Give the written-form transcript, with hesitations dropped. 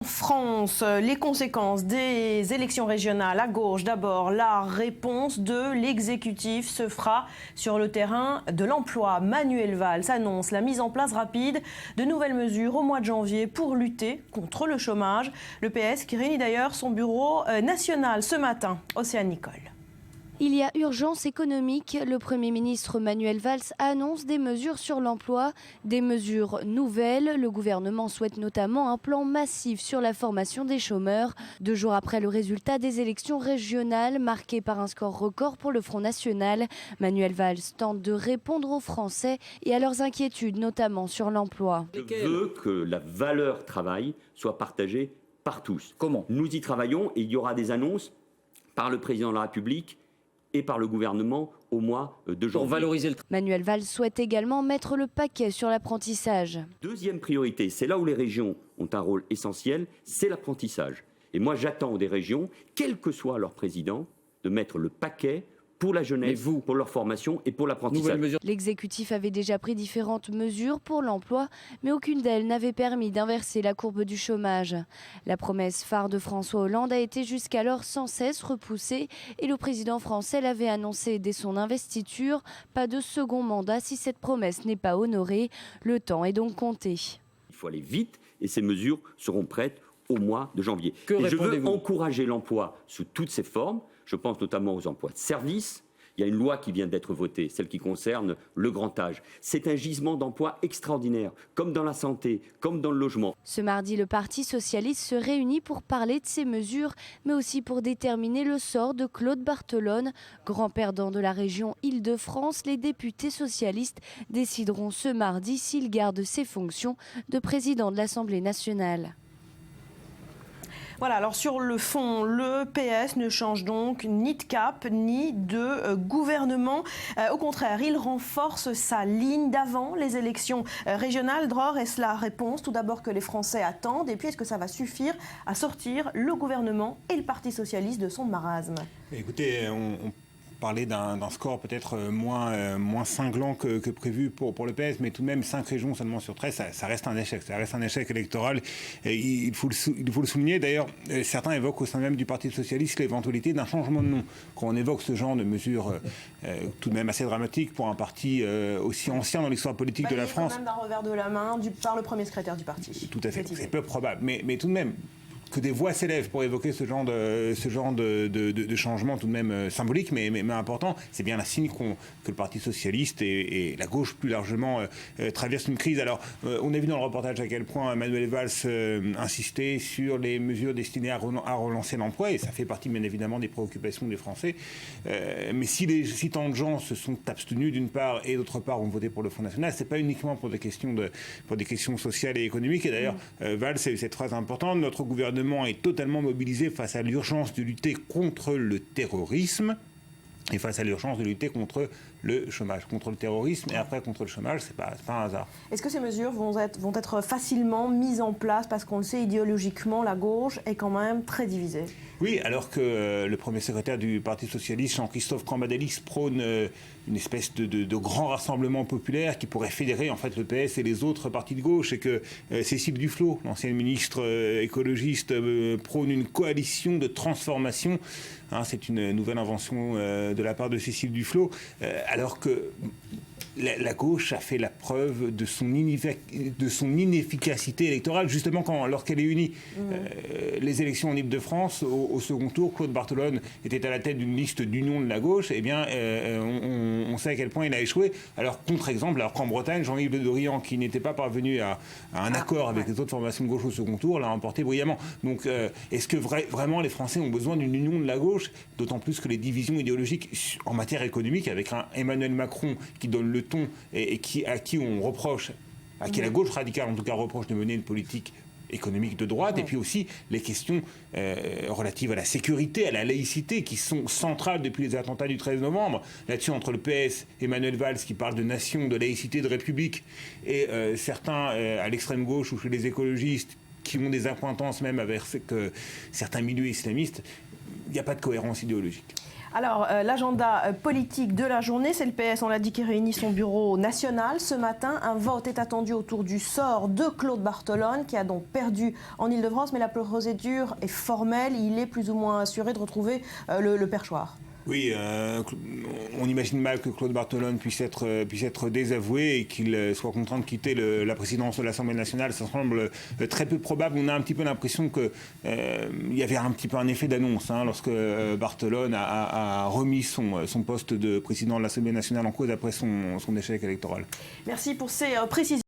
France, les conséquences des élections régionales à gauche. D'abord, la réponse de l'exécutif se fera sur le terrain de l'emploi. Manuel Valls annonce la mise en place rapide de nouvelles mesures au mois de janvier pour lutter contre le chômage. Le PS qui réunit d'ailleurs son bureau national ce matin. Océane Nicole. Il y a urgence économique. Le Premier ministre Manuel Valls annonce des mesures sur l'emploi, des mesures nouvelles. Le gouvernement souhaite notamment un plan massif sur la formation des chômeurs. 2 jours après le résultat des élections régionales, marqué par un score record pour le Front National, Manuel Valls tente de répondre aux Français et à leurs inquiétudes, notamment sur l'emploi. Je veux que la valeur travail soit partagée par tous. Comment ? Nous y travaillons et il y aura des annonces par le président de la République et par le gouvernement au mois de janvier. Pour valoriser le Manuel Valls souhaite également mettre le paquet sur l'apprentissage. Deuxième priorité, c'est là où les régions ont un rôle essentiel, c'est l'apprentissage. Et moi j'attends des régions, quel que soit leur président, de mettre le paquet pour la jeunesse, pour leur formation et pour l'apprentissage. L'exécutif avait déjà pris différentes mesures pour l'emploi, mais aucune d'elles n'avait permis d'inverser la courbe du chômage. La promesse phare de François Hollande a été jusqu'alors sans cesse repoussée et le président français l'avait annoncé dès son investiture. Pas de second mandat si cette promesse n'est pas honorée. Le temps est donc compté. Il faut aller vite et ces mesures seront prêtes au mois de janvier. Et je veux encourager l'emploi sous toutes ses formes. Je pense notamment aux emplois de service. Il y a une loi qui vient d'être votée, celle qui concerne le grand âge. C'est un gisement d'emplois extraordinaire, comme dans la santé, comme dans le logement. Ce mardi, le Parti socialiste se réunit pour parler de ces mesures, mais aussi pour déterminer le sort de Claude Barthelone. Grand perdant de la région Île-de-France, les députés socialistes décideront ce mardi s'il garde ses fonctions de président de l'Assemblée nationale. Voilà, alors sur le fond, le PS ne change donc ni de cap, ni de gouvernement. Au contraire, il renforce sa ligne d'avant les élections régionales. Dror, est-ce la réponse tout d'abord que les Français attendent? Et puis, est-ce que ça va suffire à sortir le gouvernement et le Parti socialiste de son marasme? Écoutez, on parler d'un score peut-être moins cinglant que prévu pour le PS, mais tout de même 5 régions seulement sur 13, ça reste un échec. Ça reste un échec électoral. Et il faut le souligner. D'ailleurs, certains évoquent au sein même du Parti socialiste l'éventualité d'un changement de nom. Quand on évoque ce genre de mesures tout de même assez dramatiques pour un parti aussi ancien dans l'histoire politique de la France. Quand même d'un revers de la main par le premier secrétaire du parti. Tout à fait. C'est peu probable. Mais tout de même, que des voix s'élèvent pour évoquer ce genre de changement tout de même symbolique, mais important, c'est bien un signe que le Parti socialiste et la gauche plus largement traversent une crise. Alors, on a vu dans le reportage à quel point Manuel Valls insistait sur les mesures destinées à relancer l'emploi, et ça fait partie bien évidemment des préoccupations des Français. Mais si tant de gens se sont abstenus d'une part et d'autre part ont voté pour le Front National, c'est pas uniquement pour des questions sociales et économiques. Et d'ailleurs, Valls a eu cette phrase importante: notre gouvernement est totalement mobilisé face à l'urgence de lutter contre le terrorisme et face à l'urgence de lutter contre le chômage. Contre le terrorisme et après contre le chômage, c'est pas un hasard. Est-ce que ces mesures vont être facilement mises en place parce qu'on le sait, idéologiquement, la gauche est quand même très divisée? Oui, alors que le premier secrétaire du Parti socialiste, Jean-Christophe Cambadélis, prône une espèce de grand rassemblement populaire qui pourrait fédérer en fait le PS et les autres partis de gauche, et que Cécile Duflot, l'ancienne ministre écologiste, prône une coalition de transformation. C'est une nouvelle invention de la part de Cécile Duflot, alors que la gauche a fait la preuve de son inefficacité électorale, justement lorsqu'elle est unie. Les élections en Île-de-France, au second tour, Claude Barthelone était à la tête d'une liste d'union de la gauche. Eh bien, on sait à quel point il a échoué. Alors, contre-exemple, qu'en Bretagne, Jean-Yves Le Drian, qui n'était pas parvenu à un accord avec les autres formations de gauche au second tour, l'a remporté brillamment. Donc, est-ce que vraiment les Français ont besoin d'une union de la gauche? D'autant plus que les divisions idéologiques en matière économique, avec un Emmanuel Macron qui donne le ton et à qui la gauche radicale en tout cas reproche de mener une politique économique de droite, et puis aussi les questions relatives à la sécurité, à la laïcité, qui sont centrales depuis les attentats du 13 novembre. Là-dessus, entre le PS et Manuel Valls, qui parle de nation, de laïcité, de république, et certains à l'extrême gauche ou chez les écologistes, qui ont des accointances même avec certains milieux islamistes, il n'y a pas de cohérence idéologique. Alors, l'agenda politique de la journée, c'est le PS, on l'a dit, qui réunit son bureau national. Ce matin, un vote est attendu autour du sort de Claude Barthelone, qui a donc perdu en Ile-de-France, mais la procédure est formelle. Il est plus ou moins assuré de retrouver le perchoir. Oui, on imagine mal que Claude Barthelone puisse être désavoué et qu'il soit contraint de quitter la présidence de l'Assemblée nationale. Ça semble très peu probable. On a un petit peu l'impression qu'il y avait un petit peu un effet d'annonce lorsque Barthelone a remis son poste de président de l'Assemblée nationale en cause après son échec électoral. Merci pour ces précisions.